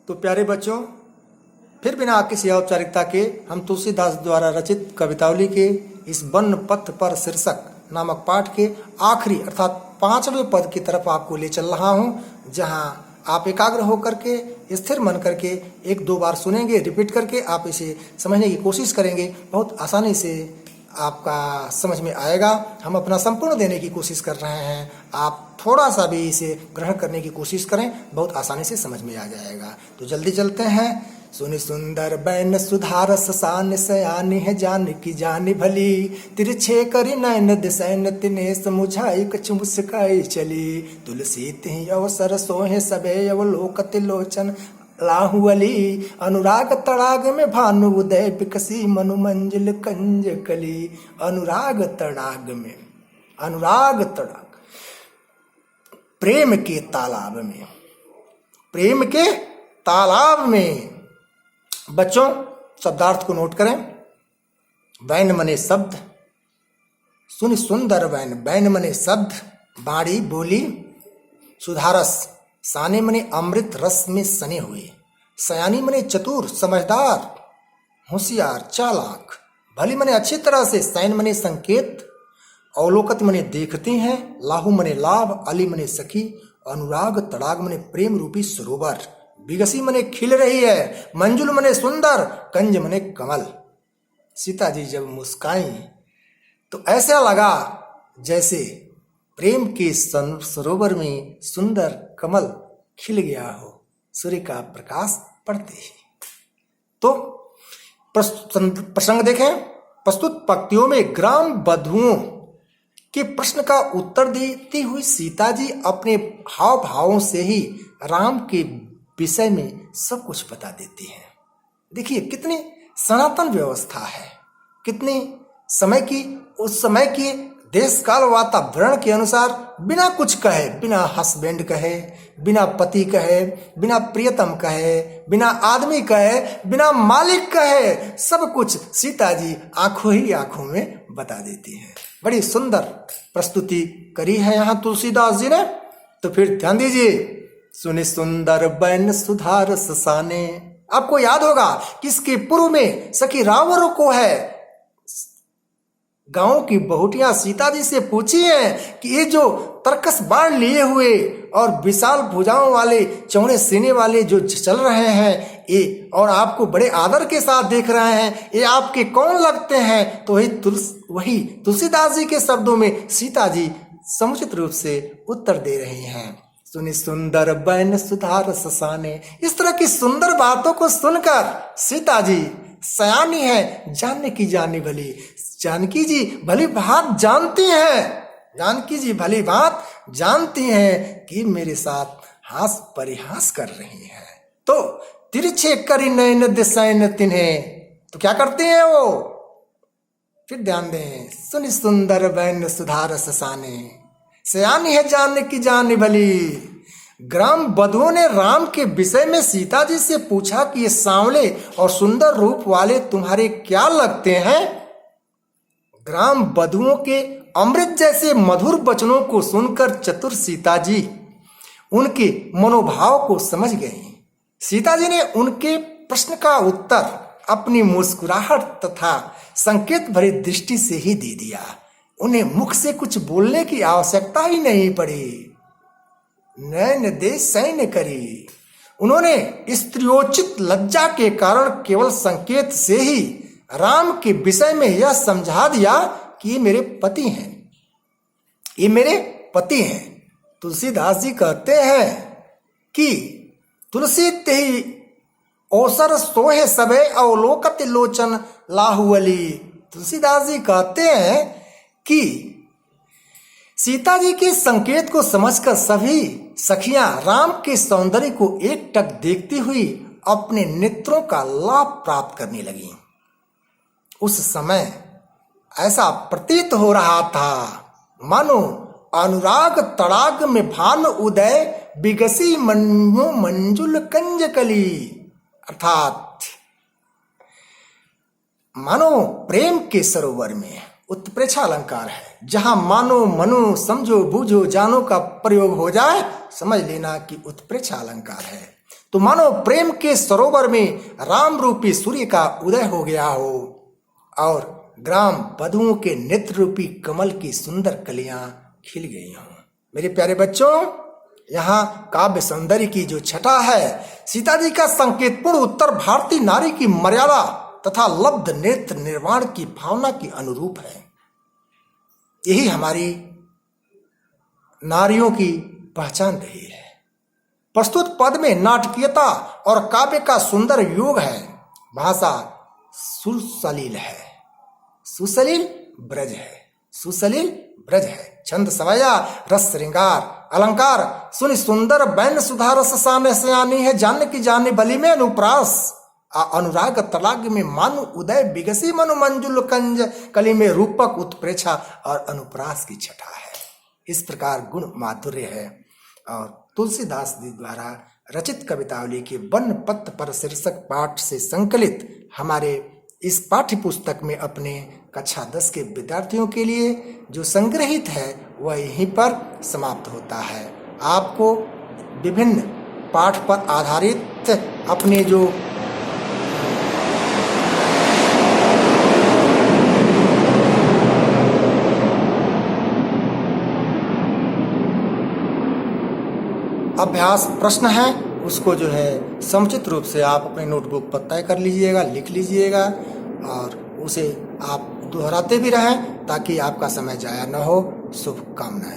तो प्यारे बच्चों, फिर बिना किसी औपचारिकता के हम तुलसीदास द्वारा रचित कवितावली के इस वन पथ पर शीर्षक नामक पाठ के आखिरी अर्थात 5वें पद की तरफ आपको ले चल रहा हूं, जहां आप एकाग्र होकर के स्थिर मन करके 1-2 बार सुनेंगे, रिपीट करके आप इसे समझने की कोशिश करेंगे। बहुत आसानी से आपका समझ में आएगा। हम अपना संपूर्ण देने की कोशिश कर रहे हैं, आप थोड़ा सा भी इसे ग्रहण करने की कोशिश करें, बहुत आसानी से समझ में आ जाएगा। तो जल्दी चलते हैं। सुनि सुंदर बैन सुधारस सान सयानी है जानकी जानी भली, तिरछे करी नैन दिसैन तिने समुझाई कछु मुस्काई चली, तुलसी तिहि अवसर सोहे सबे अवलोकत लोचन लाहुअली, अनुराग तड़ाग में भानु उदय बिकसी मनु मंजिल कंज कली। अनुराग तड़ाग में, अनुराग तड़ाग प्रेम के तालाब में, प्रेम के तालाब में। बच्चों, शब्दार्थ को नोट करें। वैन मने शब्द, सुनि सुंदर वैन, वैन मने शब्द, बाड़ी बोली, सुधारस साने मने अमृत रस में सने हुए, सयानी मने चतुर समझदार होशियार चालाक, भली मने अच्छी तरह से, सैन मने संकेत, अवलोकत मने देखते हैं, लाहू मने लाभ, अली मने सखी, अनुराग तड़ाग मने प्रेम रूपी सरोवर, बिगसी मने खिल रही है, मंजुल मने सुंदर, कंज मने कमल। सीता जी जब मुस्काई तो ऐसा लगा जैसे प्रेम के सरोवर में सुंदर कमल खिल गया हो सूर्य का प्रकाश पड़ते ही। तो प्रसंग देखें। प्रस्तुत पंक्तियों में ग्राम बधुओं के प्रश्न का उत्तर देती हुई सीता जी अपने हाव भावों से ही राम के विषय में सब कुछ बता देती है। देखिए कितनी सनातन व्यवस्था है, कितनी समय की, उस समय की देश काल वातावरण के अनुसार बिना कुछ कहे, बिना हस्बैंड कहे, बिना पति कहे, बिना प्रियतम कहे, बिना आदमी कहे, बिना मालिक कहे, सब कुछ सीता जी आंखों ही आंखों में बता देती हैं। बड़ी सुंदर प्रस्तुति करी है यहाँ तुलसीदास जी ने। तो फिर ध्यान दीजिए। सुनि सुंदर बैन सुधार ससाने, आपको याद होगा कि इसके पूर्व में सखी रावण को है गांव की बहुटियां सीता जी से पूछी हैं कि ये जो तरकस बाण लिए हुए और विशाल भुजाओं वाले चौड़े सीने वाले जो चल रहे हैं ये, और आपको बड़े आदर के साथ देख रहे हैं, ये आपके कौन लगते हैं? तो वही तुलसीदास जी के शब्दों में सीता जी समुचित रूप से उत्तर दे रही हैं। सुनि सुंदर बैन सुधार ससाने। इस तरह की सुंदर बातों को सुनकर सीता जी सयानी है, जानने की जानी भली, जानकी जी भली बात जानती हैं, जानकी जी भली बात जानती हैं कि मेरे साथ हास परिहास कर रही हैं। तो तिरछे करी नैन दिसैन तिन्हें, तो क्या करते हैं वो? फिर ध्यान दें। सुनि सुंदर बैन सुधार ससाने, सयानी है जानने की जानी भली। ग्राम बधुओं ने राम के विषय में सीता जी से पूछा कि ये सांवले और सुंदर रूप वाले तुम्हारे क्या लगते हैं? ग्राम बधुओं के अमृत जैसे मधुर वचनों को सुनकर चतुर सीता जी उनके मनोभाव को समझ गई। सीता जी ने उनके प्रश्न का उत्तर अपनी मुस्कुराहट तथा संकेत भरी दृष्टि से ही दे दिया। उन्हें मुख से कुछ बोलने की आवश्यकता ही नहीं पड़ी। नैन दे सैन्य करी, उन्होंने स्त्रियोचित लज्जा के कारण केवल संकेत से ही राम के विषय में यह समझा दिया कि ये मेरे पति हैं, ये मेरे पति हैं। तुलसीदास जी कहते हैं कि तुलसी तेहि अवसर सोहे सबे अवलोकत लोचन लाहुअली। तुलसीदास जी कहते हैं कि सीता जी के संकेत को समझकर सभी सखियां राम के सौंदर्य को एकटक देखती हुई अपने नेत्रों का लाभ प्राप्त करने लगी। उस समय ऐसा प्रतीत हो रहा था मानो अनुराग तड़ाग में भान उदय बिगसी मंजुल कंज कली, अर्थात मानो प्रेम के सरोवर में, उत्प्रेक्षा अलंकार है, जहां मानो मनो समझो बूझो जानो का प्रयोग हो जाए, समझ लेना कि उत्प्रेक्षा अलंकार है। तो मानो प्रेम के सरोवर में राम रूपी सूर्य का उदय हो गया हो और ग्राम वधुओं के नेत्र रूपी कमल की सुंदर कलियां खिल गई हों। मेरे प्यारे बच्चों, यहाँ काव्य सौंदर्य की जो छटा है सीता जी का संकेतपूर्ण उत्तर भारतीय नारी की मर्यादा तथा लब्ध नेत्र निर्वाण की भावना की अनुरूप है। यही हमारी नारियों की पहचान रही है। प्रस्तुत पद में नाटकीयता और काव्य का सुंदर योग है। भाषा सुसलील है, सुसलील ब्रज है, सुसलील ब्रज है। छंद सवैया रस श्रृंगार अलंकार सुनि सुंदर बैन सुधा रस साने सयानी है। जान की जानी बलि में अनुप्रास अनुराग तलाग में मानु उदय बिगसी मनु मंजुल कंज कली में रूपक उत्प्रेक्षा और अनुप्रास की छटा है। इस प्रकार गुण माधुर्य है। और तुलसीदास जी द्वारा रचित कवितावली के वन पत्र पर शीर्षक पाठ से संकलित हमारे इस पाठ्य पुस्तक में अपने कक्षा 10 के विद्यार्थियों के लिए जो संग्रहित है वह यहीं पर समाप्त होता है। आपको विभिन्न पाठ पर आधारित अपने जो अभ्यास प्रश्न है उसको जो है समुचित रूप से आप अपने नोटबुक पर तय कर लीजिएगा, लिख लीजिएगा और उसे आप दोहराते भी रहें ताकि आपका समय जाया न हो। शुभकामनाएं।